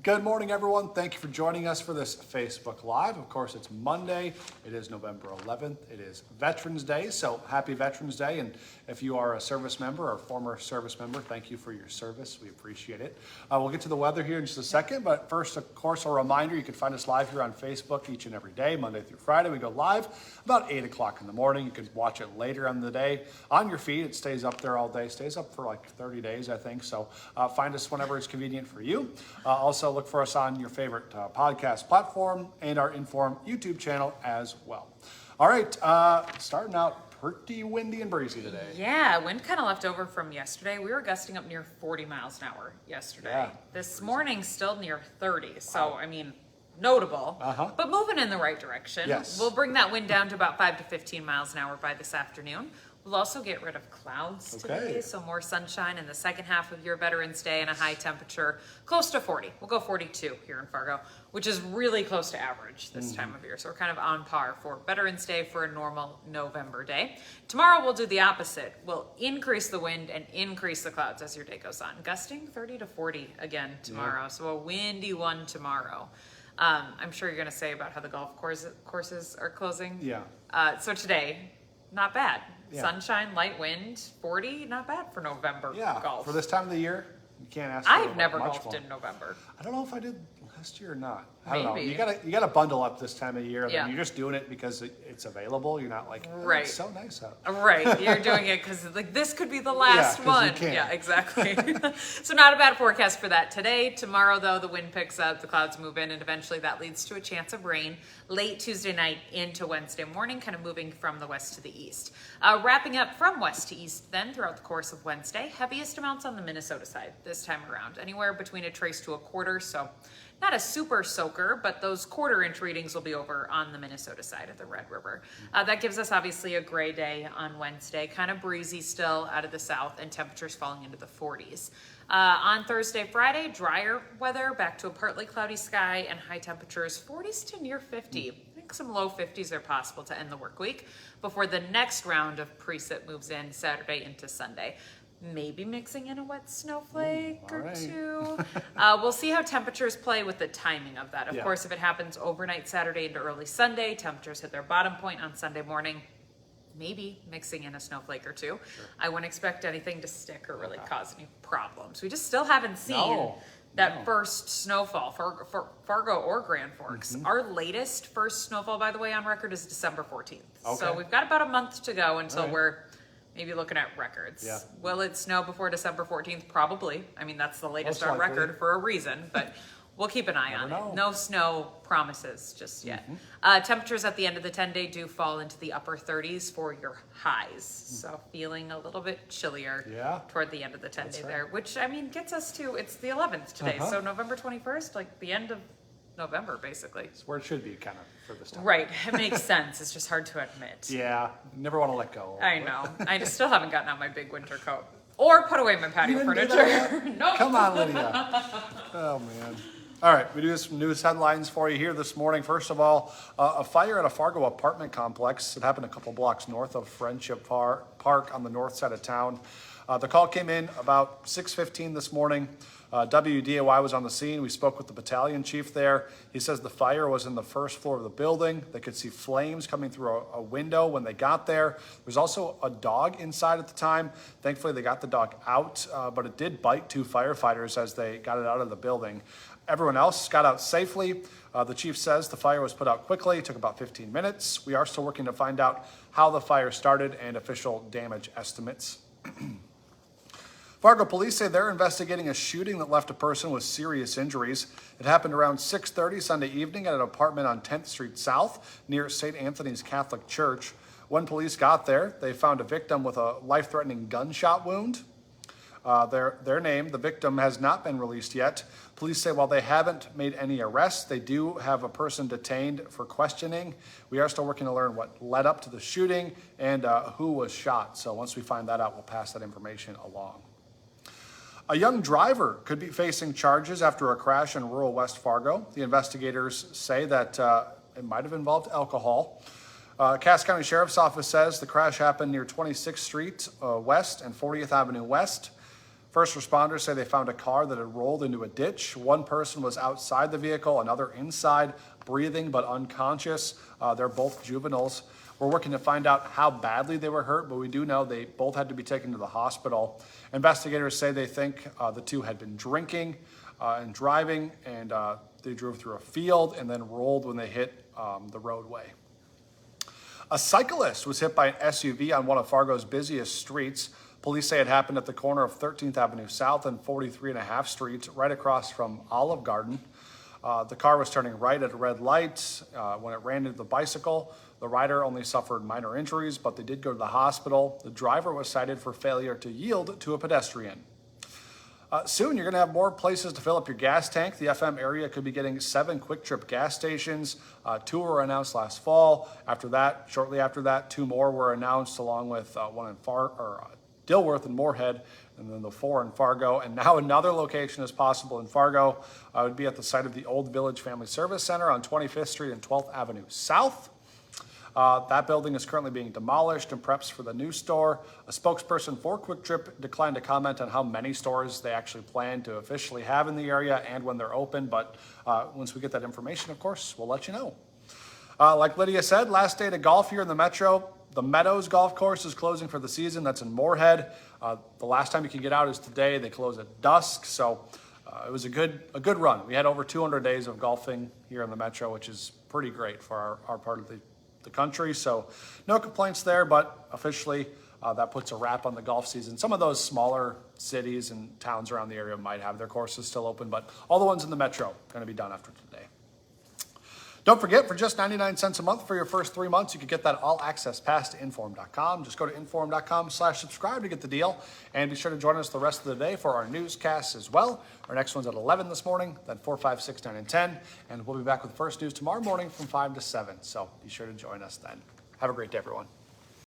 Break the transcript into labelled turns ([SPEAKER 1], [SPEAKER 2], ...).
[SPEAKER 1] Good morning, everyone. Thank you for joining us for this Facebook Live. Of course, it's Monday. It is November 11th. It is Veterans Day, so happy Veterans Day. And if you are a service member or former service member, thank you for your service. We appreciate it. We'll get to the weather here in just a second, but first, of course, a reminder, you can find us live here on Facebook each and every day, Monday through Friday. We go live about 8 o'clock in the morning. You can watch it later on the day on your feed. It stays up there all day, stays up for like 30 days, I think. So find us whenever it's convenient for you. Also, look for us on your favorite podcast platform and our Inform YouTube channel as well. All right, starting out pretty windy and breezy today.
[SPEAKER 2] Yeah, wind kind of left over from yesterday. We were gusting up near 40 miles an hour yesterday.
[SPEAKER 1] Yeah,
[SPEAKER 2] this morning still near 30. So,
[SPEAKER 1] wow.
[SPEAKER 2] I mean, notable, but moving in the right direction.
[SPEAKER 1] Yes.
[SPEAKER 2] We'll bring that wind down to about 5 to 15 miles an hour by this afternoon. We'll also get rid of clouds today, so more sunshine in the second half of your Veterans Day and a high temperature close to 40. We'll go 42 here in Fargo, which is really close to average this time of year. So we're kind of on par for Veterans Day for a normal November day. Tomorrow we'll do the opposite. We'll increase the wind and increase the clouds as your day goes on. Gusting 30 to 40 again tomorrow, so a windy one tomorrow. I'm sure you're going to say about how the golf courses are closing.
[SPEAKER 1] Yeah.
[SPEAKER 2] So today, not bad.
[SPEAKER 1] Yeah.
[SPEAKER 2] Sunshine, light wind, 40, not bad for November golf.
[SPEAKER 1] For this time of the year, you can't ask.
[SPEAKER 2] I've never
[SPEAKER 1] much
[SPEAKER 2] golfed
[SPEAKER 1] more.
[SPEAKER 2] in November.
[SPEAKER 1] I don't know if I did last year or not. I don't know.
[SPEAKER 2] Maybe.
[SPEAKER 1] You gotta bundle up this time of year.
[SPEAKER 2] Yeah.
[SPEAKER 1] You're just doing it because it's available. You're not like, oh,
[SPEAKER 2] Right.
[SPEAKER 1] it's so nice out.
[SPEAKER 2] Right, you're doing it because like this could be the last
[SPEAKER 1] 'cause
[SPEAKER 2] one.
[SPEAKER 1] you can.
[SPEAKER 2] Yeah, exactly. So not a bad forecast for that today. Tomorrow though, the wind picks up, the clouds move in, and eventually that leads to a chance of rain late Tuesday night into Wednesday morning, kind of moving from the west to the east. Wrapping up from west to east then throughout the course of Wednesday, heaviest amounts on the Minnesota side this time around, anywhere between a trace to a quarter, so not a super soaker, but those quarter-inch readings will be over on the Minnesota side of the Red River. That gives us obviously a gray day on Wednesday, kind of breezy still out of the south, and temperatures falling into the 40s. On Thursday, Friday, drier weather, back to a partly cloudy sky, and high temperatures 40s to near 50. I think some low 50s are possible to end the work week before the next round of precip moves in Saturday into Sunday. Maybe mixing in a wet snowflake or two. We'll see how temperatures play with the timing of that. Of course, if it happens overnight Saturday into early Sunday, temperatures hit their bottom point on Sunday morning. Maybe mixing in a snowflake or two. Sure. I wouldn't expect anything to stick or really cause any problems. We just still haven't seen that first snowfall for Fargo or Grand Forks. Our latest first snowfall, by the way, on record is December 14th. So we've got about a month to go until we're maybe looking at records.
[SPEAKER 1] Yeah.
[SPEAKER 2] Will it snow before December 14th? Probably. I mean, that's the latest
[SPEAKER 1] Most
[SPEAKER 2] on
[SPEAKER 1] likely.
[SPEAKER 2] record for a reason, but we'll keep an eye
[SPEAKER 1] Never
[SPEAKER 2] on
[SPEAKER 1] know.
[SPEAKER 2] it. No snow promises just yet. Temperatures at the end of the 10-day do fall into the upper 30s for your highs. So feeling a little bit chillier toward the end of the 10-day there, which, I mean, gets us to, it's the 11th today. So November 21st, like the end of November, basically.
[SPEAKER 1] It's where it should be, kind of, for this time.
[SPEAKER 2] Right. It makes sense. It's just hard to admit.
[SPEAKER 1] Yeah, never want to let go.
[SPEAKER 2] I know. I just still haven't gotten out my big winter coat or put away my patio
[SPEAKER 1] didn't do
[SPEAKER 2] furniture. Nope.
[SPEAKER 1] Come on, Lydia. Oh, man. All right, we do some news headlines for you here this morning. First of all, a fire at a Fargo apartment complex. It happened a couple blocks north of Friendship Park on the north side of town. The call came in about 6:15 this morning. WDAY was on the scene. We spoke with the battalion chief there. He says the fire was in the first floor of the building. They could see flames coming through a window when they got there. There was also a dog inside at the time. Thankfully, they got the dog out, but it did bite two firefighters as they got it out of the building. Everyone else got out safely. The chief says the fire was put out quickly. It took about 15 minutes. We are still working to find out how the fire started and official damage estimates. Fargo police say they're investigating a shooting that left a person with serious injuries. It happened around 6:30 Sunday evening at an apartment on 10th Street South near St. Anthony's Catholic Church. When police got there, they found a victim with a life-threatening gunshot wound. Their name, the victim, has not been released yet. Police say while they haven't made any arrests, they do have a person detained for questioning. We are still working to learn what led up to the shooting and who was shot. So once we find that out, we'll pass that information along. A young driver could be facing charges after a crash in rural West Fargo. The investigators say that it might have involved alcohol. Cass County Sheriff's Office says the crash happened near 26th Street West and 40th Avenue West. First responders say they found a car that had rolled into a ditch. One person was outside the vehicle, another inside, breathing but unconscious. They're both juveniles. We're working to find out how badly they were hurt, but we do know they both had to be taken to the hospital. Investigators say they think the two had been drinking and driving, and they drove through a field and then rolled when they hit the roadway. A cyclist was hit by an SUV on one of Fargo's busiest streets. Police say it happened at the corner of 13th Avenue South and 43.5 Street, right across from Olive Garden. The car was turning right at a red light when it ran into the bicycle. The rider only suffered minor injuries, but they did go to the hospital. The driver was cited for failure to yield to a pedestrian. Soon, you're going to have more places to fill up your gas tank. The FM area could be getting 7 Kwik Trip gas stations. 2 were announced last fall. Shortly after that, 2 more were announced, along with one in Dilworth and Moorhead, and then the 4 in Fargo. And now another location is possible in Fargo. It would be at the site of the Old Village Family Service Center on 25th Street and 12th Avenue South. That building is currently being demolished and preps for the new store. A spokesperson for Kwik Trip declined to comment on how many stores they actually plan to officially have in the area and when they're open, but once we get that information, of course, we'll let you know. Like Lydia said, last day to golf here in the Metro. The Meadows Golf Course is closing for the season. That's in Moorhead. The last time you can get out is today. They close at dusk, so it was a good run. We had over 200 days of golfing here in the Metro, which is pretty great for our part of the country. So no complaints there, but officially that puts a wrap on the golf season. Some of those smaller cities and towns around the area might have their courses still open, but all the ones in the Metro are going to be done after today. Don't forget, for just 99 cents a month for your first 3 months, you can get that all-access pass to inform.com. Just go to inform.com/subscribe to get the deal. And be sure to join us the rest of the day for our newscasts as well. Our next one's at 11 this morning, then 4, 5, 6, 9, and 10. And we'll be back with First News tomorrow morning from 5 to 7. So be sure to join us then. Have a great day, everyone.